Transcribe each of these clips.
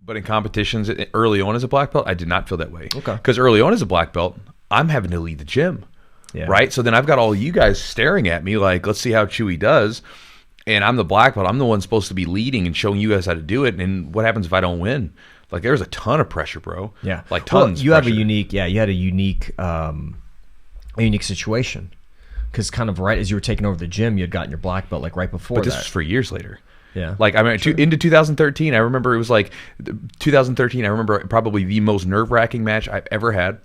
But in competitions early on as a black belt, I did not feel that way. Okay. Because early on as a black belt, I'm having to lead the gym. Yeah. Right? So then I've got all you guys staring at me like, let's see how Chewy does. And I'm the black belt. I'm the one supposed to be leading and showing you guys how to do it. And what happens if I don't win? Like, there's a ton of pressure, bro. Yeah. Like, tons. Well, you have a unique, you had a unique situation. Because kind of right as you were taking over the gym, you had gotten your black belt like right before that. But this was for years later. Yeah. Like, I mean, into 2013, I remember it was like 2013. I remember probably the most nerve-wracking match I've ever had.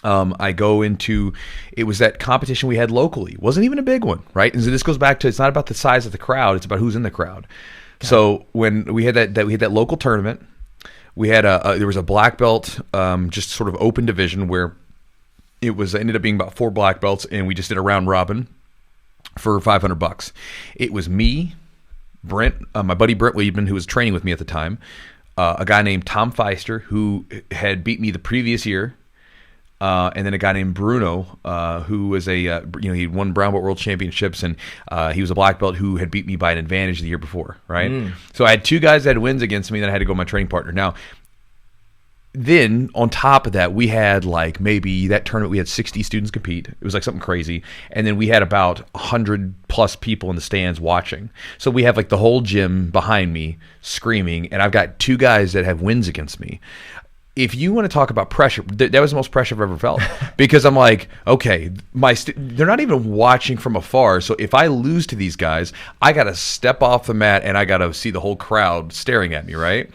I go into, it was that competition we had locally. It wasn't even a big one, right? And so this goes back to, it's not about the size of the crowd, it's about who's in the crowd. Okay. So when we had that local tournament, we had there was a black belt, just sort of open division where it ended up being about 4 black belts, and we just did a round robin for $500. It was me, Brent, my buddy Brent Weedman, who was training with me at the time, a guy named Tom Feister, who had beat me the previous year, and then a guy named Bruno, who was he won brown belt world championships, and he was a black belt who had beat me by an advantage the year before, right? So I had 2 guys that had wins against me, then I had to go with my training partner. Now, then on top of that, we had like maybe that tournament, we had 60 students compete. It was like something crazy. And then we had about 100 plus people in the stands watching. So we have like the whole gym behind me screaming, and I've got 2 guys that have wins against me. If you want to talk about pressure, that was the most pressure I've ever felt, because I'm like, okay, they're not even watching from afar. So if I lose to these guys, I got to step off the mat and I got to see the whole crowd staring at me, right?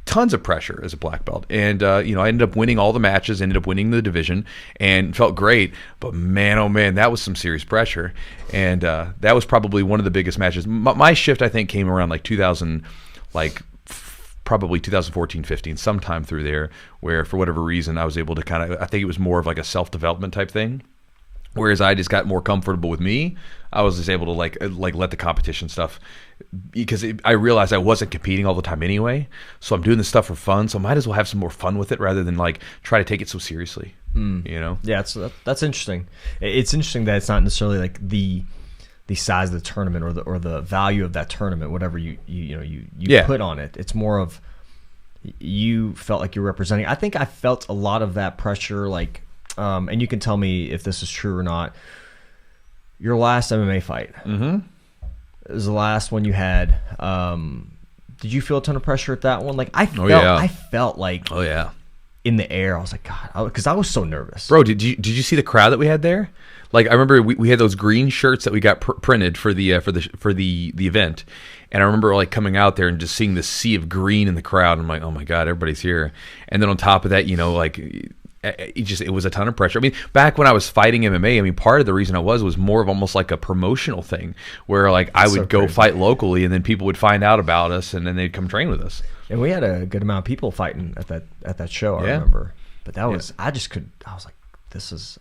Tons of pressure as a black belt. And, I ended up winning all the matches, ended up winning the division, and felt great. But man, oh man, that was some serious pressure. And that was probably one of the biggest matches. My shift, I think, came around like 2000, probably 2014, 15, sometime through there, where for whatever reason I was able to I think it was more of like a self-development type thing. Whereas I just got more comfortable with me, I was just able to like let the competition stuff, because I realized I wasn't competing all the time anyway. So I'm doing this stuff for fun, so I might as well have some more fun with it rather than like try to take it so seriously. Yeah, that's interesting. It's interesting that it's not necessarily like the size of the tournament or the value of that tournament, whatever you put on it. It's more of you felt like you're representing. I think I felt a lot of that pressure, like, and you can tell me if this is true or not. Your last MMA fight, it was the last one you had. Did you feel a ton of pressure at that one? Like I felt like in the air. I was like, God, because I was so nervous. Bro, did you see the crowd that we had there? Like, I remember we had those green shirts that we got printed for the event, and I remember like coming out there and just seeing this sea of green in the crowd. I'm like, oh my God, everybody's here. And then on top of that, like it was a ton of pressure. I mean, back when I was fighting MMA, I mean, part of the reason I was more of almost like a promotional thing, where like I would go fight locally, and then people would find out about us, and then they'd come train with us. And we had a good amount of people fighting at that show. I remember, but that was I was like,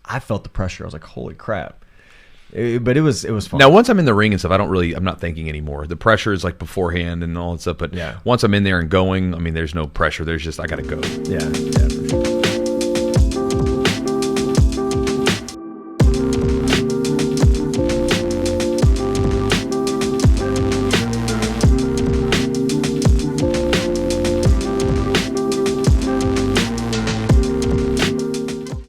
I felt the pressure. I was like, holy crap. But it was fun. Now, once I'm in the ring and stuff, I'm not thinking anymore. The pressure is like beforehand and all that stuff. But once I'm in there and going, I mean, there's no pressure. There's just, I got to go. Yeah, for sure.